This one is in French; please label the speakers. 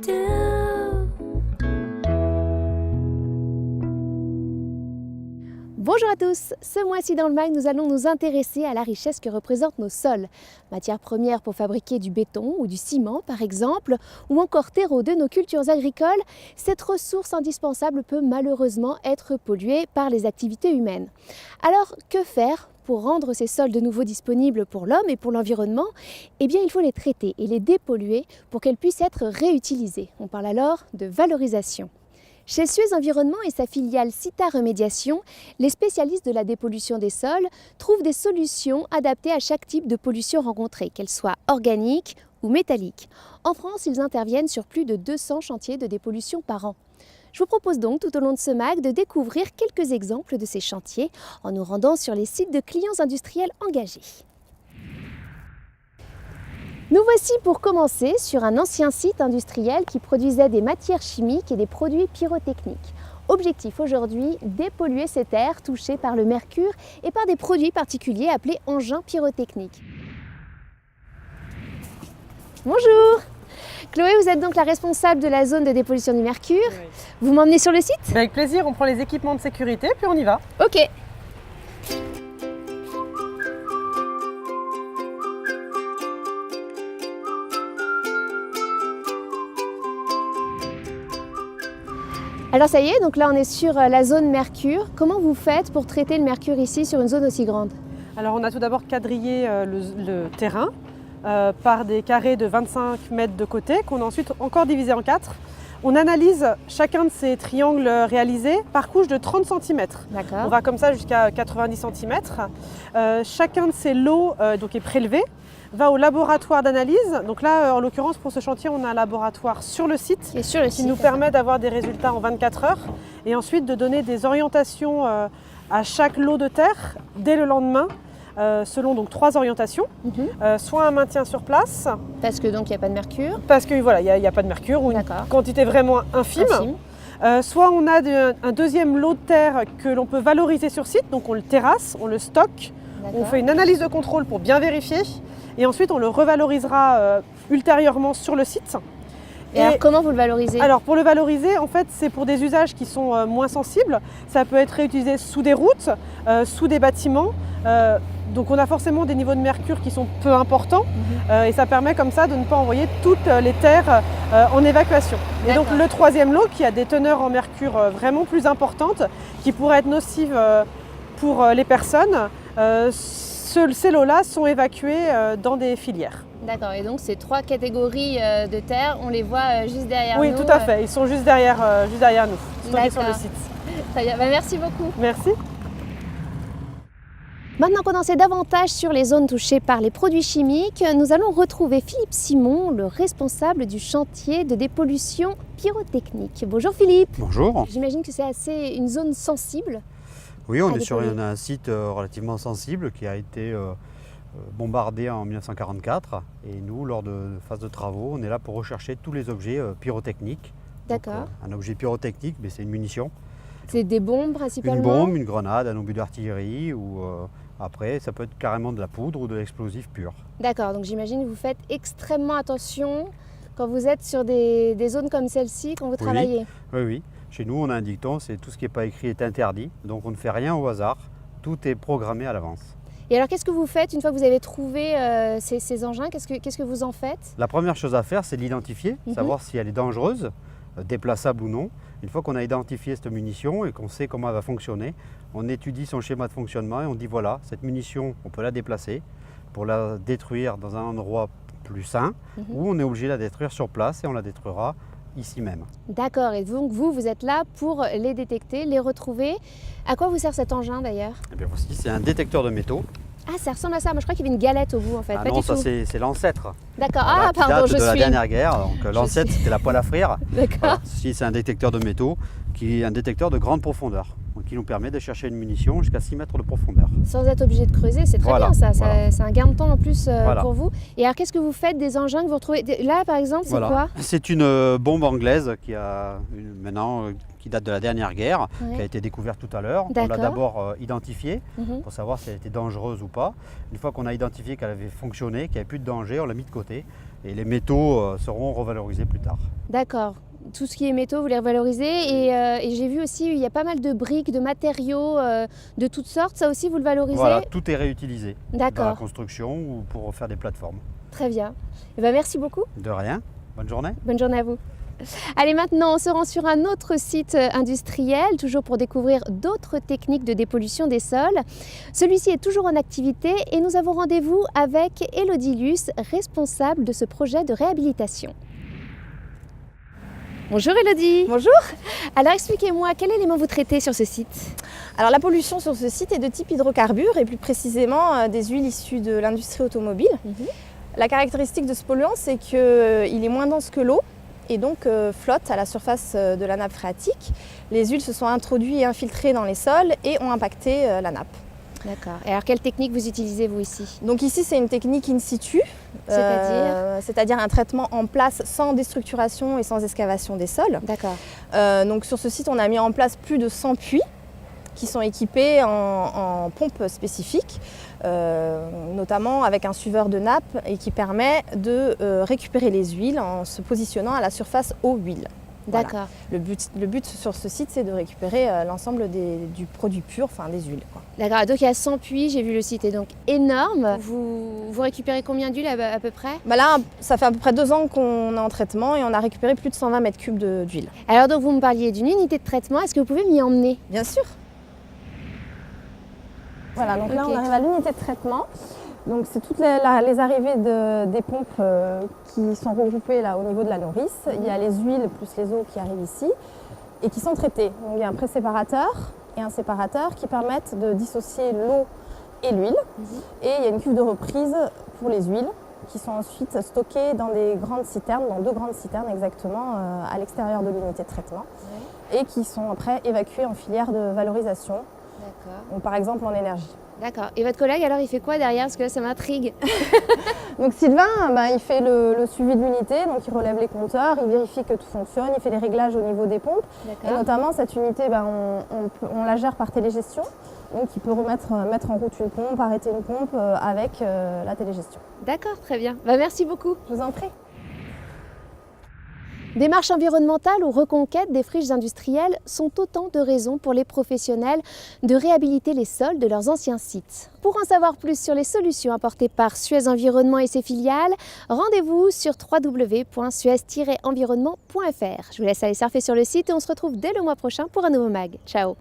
Speaker 1: do.
Speaker 2: Bonjour à tous, ce mois-ci dans le MAG, nous allons nous intéresser à la richesse que représentent nos sols. Matières premières pour fabriquer du béton ou du ciment par exemple, ou encore terreau de nos cultures agricoles, cette ressource indispensable peut malheureusement être polluée par les activités humaines. Alors que faire pour rendre ces sols de nouveau disponibles pour l'homme et pour l'environnement? Eh bien il faut les traiter et les dépolluer pour qu'elles puissent être réutilisées. On parle alors de valorisation. Chez Suez Environnement et sa filiale Cita Remédiation, les spécialistes de la dépollution des sols trouvent des solutions adaptées à chaque type de pollution rencontrée, qu'elle soit organique ou métallique. En France, ils interviennent sur plus de 200 chantiers de dépollution par an. Je vous propose donc tout au long de ce MAG de découvrir quelques exemples de ces chantiers en nous rendant sur les sites de clients industriels engagés. Nous voici pour commencer sur un ancien site industriel qui produisait des matières chimiques et des produits pyrotechniques. Objectif aujourd'hui, dépolluer ces terres touchées par le mercure et par des produits particuliers appelés engins pyrotechniques. Bonjour! Chloé, vous êtes donc la responsable de la zone de dépollution du mercure.
Speaker 3: Oui.
Speaker 2: Vous m'emmenez sur le site?
Speaker 3: Avec plaisir, on prend les équipements de sécurité puis on y va.
Speaker 2: Ok. Alors ça y est, donc là on est sur la zone mercure. Comment vous faites pour traiter le mercure ici sur une zone aussi grande?
Speaker 3: Alors on a tout d'abord quadrillé le terrain par des carrés de 25 mètres de côté qu'on a ensuite encore divisé en 4. On analyse chacun de ces triangles réalisés par couche de 30 cm.
Speaker 2: D'accord.
Speaker 3: On va comme ça jusqu'à 90 cm. Chacun de ces lots donc est prélevé, va au laboratoire d'analyse. Donc là, en l'occurrence, pour ce chantier, on a un laboratoire sur le site
Speaker 2: Et sur le
Speaker 3: qui
Speaker 2: site,
Speaker 3: nous permet d'avoir des résultats en 24 heures et ensuite de donner des orientations à chaque lot de terre dès le lendemain, selon donc 3 orientations. Soit un maintien sur place,
Speaker 2: Parce que donc il n'y a pas de mercure.
Speaker 3: parce que voilà, il n'y a pas de mercure ou une
Speaker 2: D'accord.
Speaker 3: quantité vraiment infime. Soit on a un deuxième lot de terre que l'on peut valoriser sur site, donc on le terrasse, on le stocke, on fait une analyse de contrôle pour bien vérifier et ensuite on le revalorisera ultérieurement sur le site.
Speaker 2: Et alors comment vous le valorisez?
Speaker 3: Alors pour le valoriser, en fait, c'est pour des usages qui sont moins sensibles. Ça peut être réutilisé sous des routes, sous des bâtiments. Donc on a forcément des niveaux de mercure qui sont peu importants et ça permet comme ça de ne pas envoyer toutes les terres en évacuation. Et donc le troisième lot qui a des teneurs en mercure vraiment plus importantes, qui pourraient être nocives pour les personnes, ces lots-là sont évacués dans des filières.
Speaker 2: D'accord, et donc ces 3 catégories de terre, on les voit juste derrière nous.
Speaker 3: Oui, tout à fait, ils sont juste derrière nous, stockés sur le
Speaker 2: D'accord.
Speaker 3: site.
Speaker 2: Très bien, merci beaucoup.
Speaker 3: Merci.
Speaker 2: Maintenant qu'on en sait davantage sur les zones touchées par les produits chimiques, nous allons retrouver Philippe Simon, le responsable du chantier de dépollution pyrotechnique. Bonjour Philippe.
Speaker 4: Bonjour.
Speaker 2: J'imagine que c'est une zone sensible.
Speaker 4: Oui, on
Speaker 2: à
Speaker 4: est sur
Speaker 2: dépolluer.
Speaker 4: un site relativement sensible qui a été bombardé en 1944. Et nous, lors de phases de travaux, on est là pour rechercher tous les objets pyrotechniques. Donc,
Speaker 2: D'accord.
Speaker 4: un objet pyrotechnique, mais c'est une munition.
Speaker 2: C'est des bombes principalement?
Speaker 4: Une bombe, une grenade, un obus d'artillerie ou après, ça peut être carrément de la poudre ou de l'explosif pur.
Speaker 2: D'accord, donc j'imagine que vous faites extrêmement attention quand vous êtes sur des zones comme celle-ci, quand vous travaillez.
Speaker 4: Oui, oui. Chez nous, on a un dicton, c'est tout ce qui n'est pas écrit est interdit. Donc on ne fait rien au hasard. Tout est programmé à l'avance.
Speaker 2: Et alors qu'est-ce que vous faites une fois que vous avez trouvé ces engins? Qu'est-ce que vous en faites?
Speaker 4: La première chose à faire, c'est de l'identifier, savoir si elle est dangereuse, déplaçable ou non. Une fois qu'on a identifié cette munition et qu'on sait comment elle va fonctionner, on étudie son schéma de fonctionnement et on dit voilà, cette munition, on peut la déplacer pour la détruire dans un endroit plus sain ou on est obligé de la détruire sur place et on la détruira ici même.
Speaker 2: D'accord, et donc vous êtes là pour les détecter, les retrouver. À quoi vous sert cet engin d'ailleurs?
Speaker 4: Et bien voici, c'est un détecteur de métaux.
Speaker 2: Ah, ça ressemble à ça. Moi, je crois qu'il y avait une galette au bout en fait.
Speaker 4: Ah
Speaker 2: Pas
Speaker 4: non,
Speaker 2: du
Speaker 4: ça
Speaker 2: tout.
Speaker 4: c'est l'ancêtre.
Speaker 2: D'accord.
Speaker 4: Voilà,
Speaker 2: Ah,
Speaker 4: qui
Speaker 2: pardon,
Speaker 4: date
Speaker 2: je
Speaker 4: de la
Speaker 2: suis.
Speaker 4: dernière guerre. Donc l'ancêtre, c'était la poêle à frire.
Speaker 2: D'accord.
Speaker 4: Voilà. Ceci, c'est un détecteur de métaux qui est un détecteur de grande profondeur, donc qui nous permet de chercher une munition jusqu'à 6 mètres de profondeur.
Speaker 2: Sans être obligé de creuser, c'est très
Speaker 4: Voilà,
Speaker 2: bien ça.
Speaker 4: voilà.
Speaker 2: C'est un gain de temps en plus
Speaker 4: Voilà.
Speaker 2: pour vous. Et alors, qu'est-ce que vous faites des engins que vous retrouvez? Là, par exemple, c'est quoi?
Speaker 4: C'est une bombe anglaise qui a maintenant qui date de la dernière guerre,
Speaker 2: Ouais.
Speaker 4: qui a été découverte tout à l'heure. On l'a
Speaker 2: D'accord.
Speaker 4: d'abord identifiée
Speaker 2: Mhm.
Speaker 4: pour savoir si elle était dangereuse ou pas. Une fois qu'on a identifié qu'elle avait fonctionné, qu'il n'y avait plus de danger, on l'a mis de côté et les métaux seront revalorisés plus tard.
Speaker 2: D'accord. Tout ce qui est métaux, vous les revalorisez et j'ai vu aussi il y a pas mal de briques, de matériaux de toutes sortes. Ça aussi, vous le valorisez?
Speaker 4: Voilà, tout est réutilisé dans la
Speaker 2: D'accord.
Speaker 4: construction ou pour faire des plateformes.
Speaker 2: Très bien. Eh ben, merci beaucoup.
Speaker 4: De rien, bonne journée.
Speaker 2: Bonne journée à vous. Allez, maintenant, on se rend sur un autre site industriel, toujours pour découvrir d'autres techniques de dépollution des sols. Celui-ci est toujours en activité et nous avons rendez-vous avec Élodie Luce, responsable de ce projet de réhabilitation. Bonjour Élodie.
Speaker 1: Bonjour.
Speaker 2: Alors expliquez-moi, quel élément vous traitez sur ce site?
Speaker 1: Alors la pollution sur ce site est de type hydrocarbures et plus précisément des huiles issues de l'industrie automobile. La caractéristique de ce polluant, c'est qu'il est moins dense que l'eau et donc flotte à la surface de la nappe phréatique. Les huiles se sont introduites et infiltrées dans les sols et ont impacté la nappe.
Speaker 2: D'accord. Et alors quelle technique vous utilisez vous ici?
Speaker 1: Donc ici c'est une technique in situ, c'est-à-dire un traitement en place sans déstructuration et sans excavation des sols.
Speaker 2: D'accord.
Speaker 1: Donc sur ce site on a mis en place plus de 100 puits qui sont équipés en pompes spécifiques, notamment avec un suiveur de nappe et qui permet de récupérer les huiles en se positionnant à la surface eau huile.
Speaker 2: D'accord.
Speaker 1: Voilà. Le but sur ce site, c'est de récupérer l'ensemble du produit pur, enfin des huiles.
Speaker 2: D'accord, donc il y a 100 puits, j'ai vu le site est donc énorme. Vous récupérez combien d'huile à peu près?
Speaker 1: Là, ça fait à peu près 2 ans qu'on est en traitement et on a récupéré plus de 120 mètres cubes d'huile.
Speaker 2: Alors donc vous me parliez d'une unité de traitement, est-ce que vous pouvez m'y emmener?
Speaker 1: Bien sûr. Voilà, donc là on arrive à l'unité de traitement. Donc c'est toutes les arrivées des pompes qui sont regroupées là au niveau de la nourrice. Il y a les huiles plus les eaux qui arrivent ici et qui sont traitées. Donc il y a un pré-séparateur et un séparateur qui permettent de dissocier l'eau et l'huile. Et il y a une cuve de reprise pour les huiles qui sont ensuite stockées dans des grandes citernes, dans 2 grandes citernes exactement à l'extérieur de l'unité de traitement et qui sont après évacuées en filière de valorisation. Donc, par exemple en énergie.
Speaker 2: D'accord. Et votre collègue alors il fait quoi derrière? Parce que là ça m'intrigue.
Speaker 1: Donc Sylvain, il fait le suivi de l'unité, donc il relève les compteurs, il vérifie que tout fonctionne, il fait les réglages au niveau des pompes. Et notamment cette unité, on la gère par télégestion. Donc il peut mettre en route une pompe, arrêter une pompe avec la télégestion.
Speaker 2: D'accord, très bien. Merci beaucoup.
Speaker 1: Je vous en prie.
Speaker 2: Démarche environnementale ou reconquête des friches industrielles sont autant de raisons pour les professionnels de réhabiliter les sols de leurs anciens sites. Pour en savoir plus sur les solutions apportées par Suez Environnement et ses filiales, rendez-vous sur www.suez-environnement.fr. Je vous laisse aller surfer sur le site et on se retrouve dès le mois prochain pour un nouveau mag. Ciao!